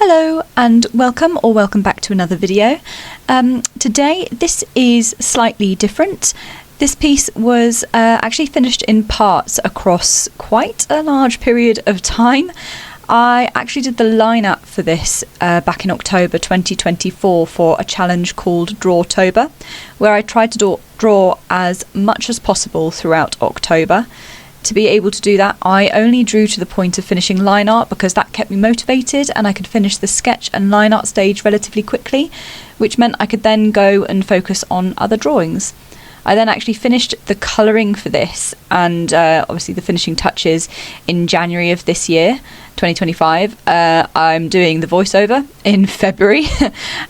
Hello and welcome back to another video. Today this is slightly different. This piece was actually finished in parts across quite a large period of time. I actually did the line-up for this back in October 2024 for a challenge called Drawtober, where I tried to draw as much as possible throughout October. To be able to do that, I only drew to the point of finishing line art because that kept me motivated and I could finish the sketch and line art stage relatively quickly, which meant I could then go and focus on other drawings. I then actually finished the colouring for this and obviously the finishing touches in January of this year, 2025. I'm doing the voiceover in February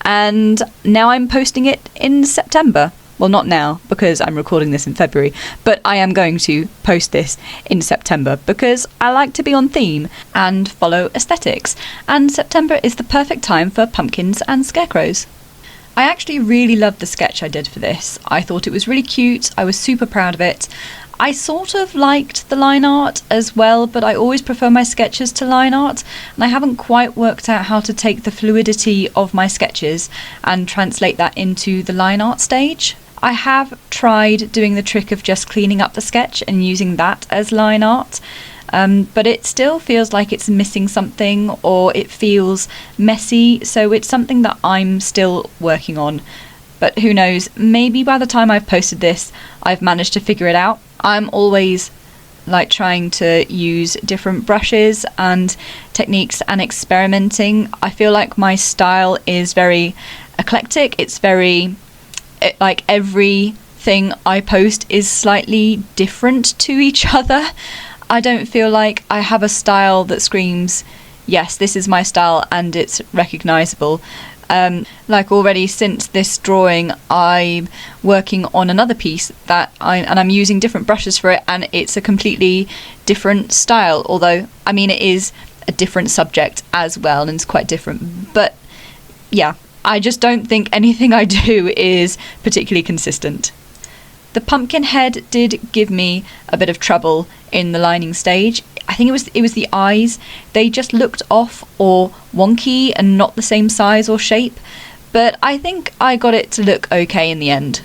and now I'm posting it in September. Well, not now, because I'm recording this in February, but I am going to post this in September because I like to be on theme and follow aesthetics, and September is the perfect time for pumpkins and scarecrows. I actually really loved the sketch I did for this. I thought it was really cute, I was super proud of it. I sort of liked the line art as well, but I always prefer my sketches to line art, and I haven't quite worked out how to take the fluidity of my sketches and translate that into the line art stage. I have tried doing the trick of just cleaning up the sketch and using that as line art, but it still feels like it's missing something or it feels messy, so it's something that I'm still working on. But who knows, maybe by the time I've posted this, I've managed to figure it out. I'm always trying to use different brushes and techniques and experimenting. I feel like my style is very eclectic. It's very everything I post is slightly different to each other. I don't feel like I have a style that screams, yes, this is my style and it's recognisable. Already since this drawing, I'm working on another piece that I'm using different brushes for it, and it's a completely different style, although it is a different subject as well and it's quite different. But yeah, I just don't think anything I do is particularly consistent. The pumpkin head did give me a bit of trouble in the lining stage. I think it was the eyes. They just looked off or wonky and not the same size or shape, but I think I got it to look okay in the end.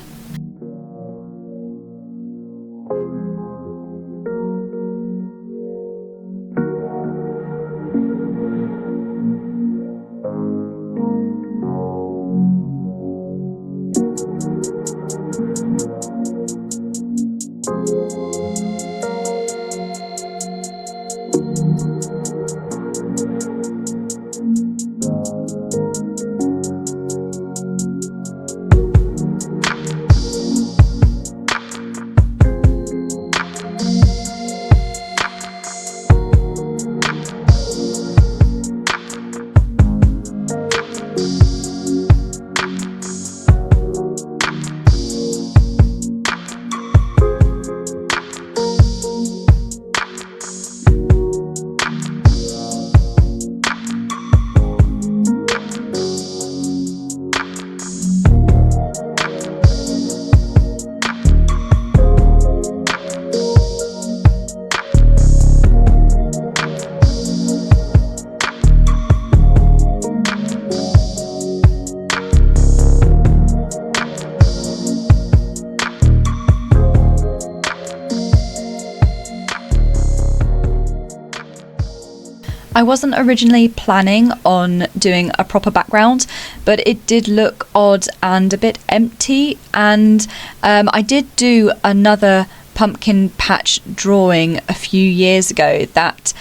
I wasn't originally planning on doing a proper background, but it did look odd and a bit empty, and I did do another pumpkin patch drawing a few years ago that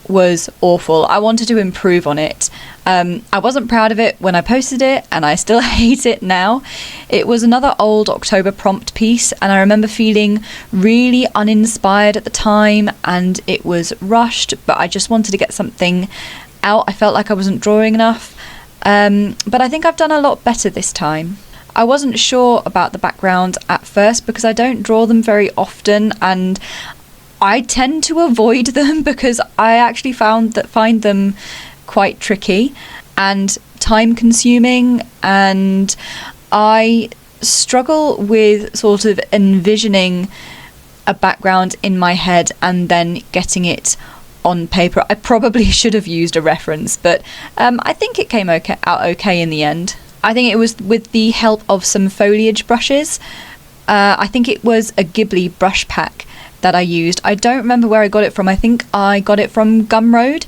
was awful. I wanted to improve on it. I wasn't proud of it when I posted it and I still hate it now. It was another old October prompt piece and I remember feeling really uninspired at the time and it was rushed, but I just wanted to get something out. I felt like I wasn't drawing enough, but I think I've done a lot better this time. I wasn't sure about the background at first because I don't draw them very often and I tend to avoid them because I actually find them quite tricky and time consuming, and I struggle with sort of envisioning a background in my head and then getting it on paper. I probably should have used a reference, but I think it came out okay in the end. I think it was with the help of some foliage brushes. I think it was a Ghibli brush pack that I used. I don't remember where I got it from. I think I got it from Gumroad.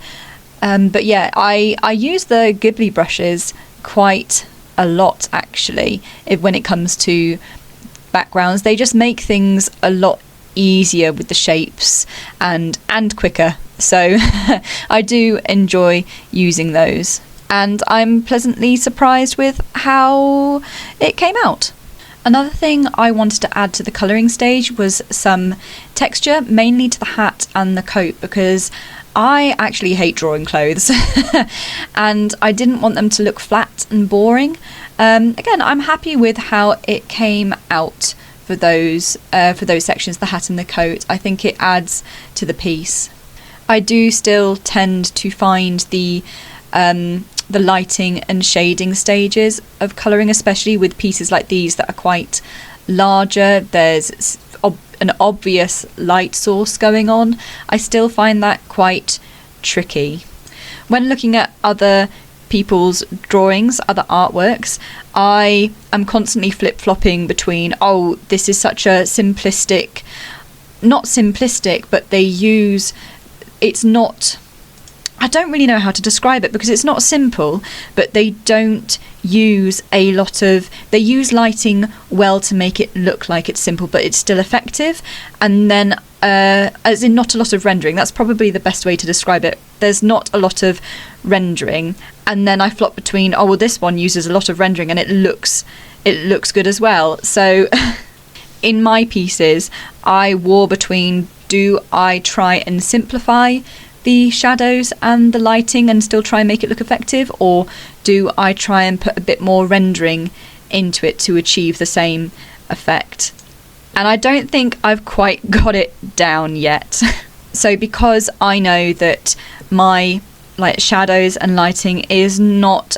But yeah, I use the Ghibli brushes quite a lot actually when it comes to backgrounds. They just make things a lot easier with the shapes and quicker. So I do enjoy using those. And I'm pleasantly surprised with how it came out. Another thing I wanted to add to the colouring stage was some texture, mainly to the hat and the coat, because I actually hate drawing clothes and I didn't want them to look flat and boring. Again, I'm happy with how it came out for those sections, the hat and the coat. I think it adds to the piece. I do still tend to find the lighting and shading stages of colouring, especially with pieces like these that are quite larger, there's an obvious light source going on. I still find that quite tricky. When looking at other people's drawings, other artworks, I am constantly flip-flopping between, oh, this is such a simplistic, not simplistic, but they use, it's not, I don't really know how to describe it because it's not simple, but they don't use a lot of, they use lighting well to make it look like it's simple, but it's still effective. And then, as in not a lot of rendering, that's probably the best way to describe it. There's not a lot of rendering. And then I flop between, oh, well, this one uses a lot of rendering and it looks good as well. So in my pieces, I war between, do I try and simplify the shadows and the lighting and still try and make it look effective, or do I try and put a bit more rendering into it to achieve the same effect? And I don't think I've quite got it down yet. So because I know that my shadows and lighting is not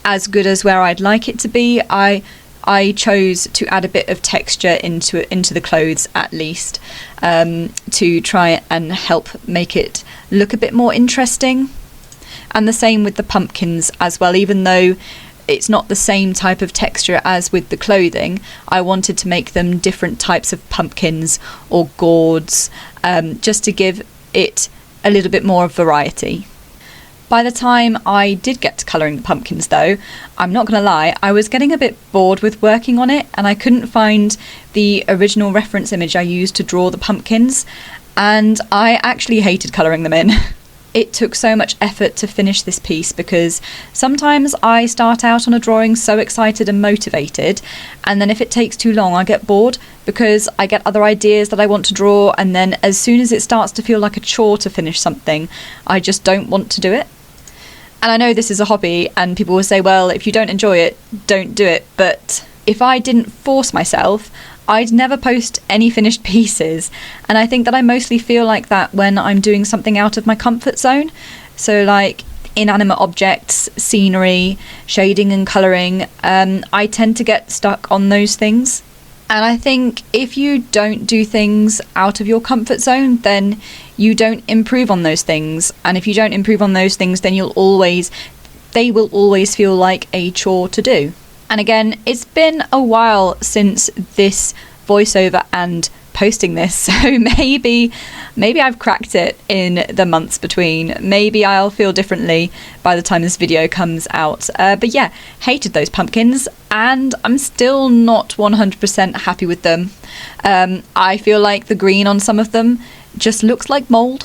as good as where I'd like it to be, I chose to add a bit of texture into the clothes at least, to try and help make it look a bit more interesting. And the same with the pumpkins as well. Even though it's not the same type of texture as with the clothing, I wanted to make them different types of pumpkins or gourds, just to give it a little bit more variety. By the time I did get to colouring the pumpkins though, I'm not going to lie, I was getting a bit bored with working on it and I couldn't find the original reference image I used to draw the pumpkins, and I actually hated colouring them in. It took so much effort to finish this piece because sometimes I start out on a drawing so excited and motivated, and then if it takes too long I get bored because I get other ideas that I want to draw, and then as soon as it starts to feel like a chore to finish something, I just don't want to do it. And I know this is a hobby and people will say, well, if you don't enjoy it, don't do it. But if I didn't force myself, I'd never post any finished pieces. And I think that I mostly feel like that when I'm doing something out of my comfort zone. So like inanimate objects, scenery, shading and colouring, I tend to get stuck on those things. And I think if you don't do things out of your comfort zone, then you don't improve on those things. And if you don't improve on those things, then they will always feel like a chore to do. And again, it's been a while since this voiceover and posting this, so maybe I've cracked it in the months between. Maybe I'll feel differently by the time this video comes out. But yeah, hated those pumpkins and I'm still not 100% happy with them. I feel like the green on some of them just looks like mould.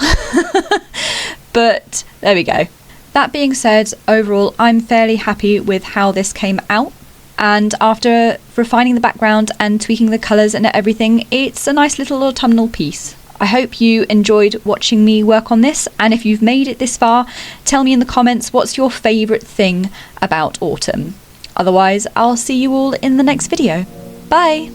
But there we go. That being said, overall I'm fairly happy with how this came out. And after refining the background and tweaking the colours and everything, it's a nice little autumnal piece. I hope you enjoyed watching me work on this, and if you've made it this far, tell me in the comments what's your favourite thing about autumn. Otherwise, I'll see you all in the next video. Bye!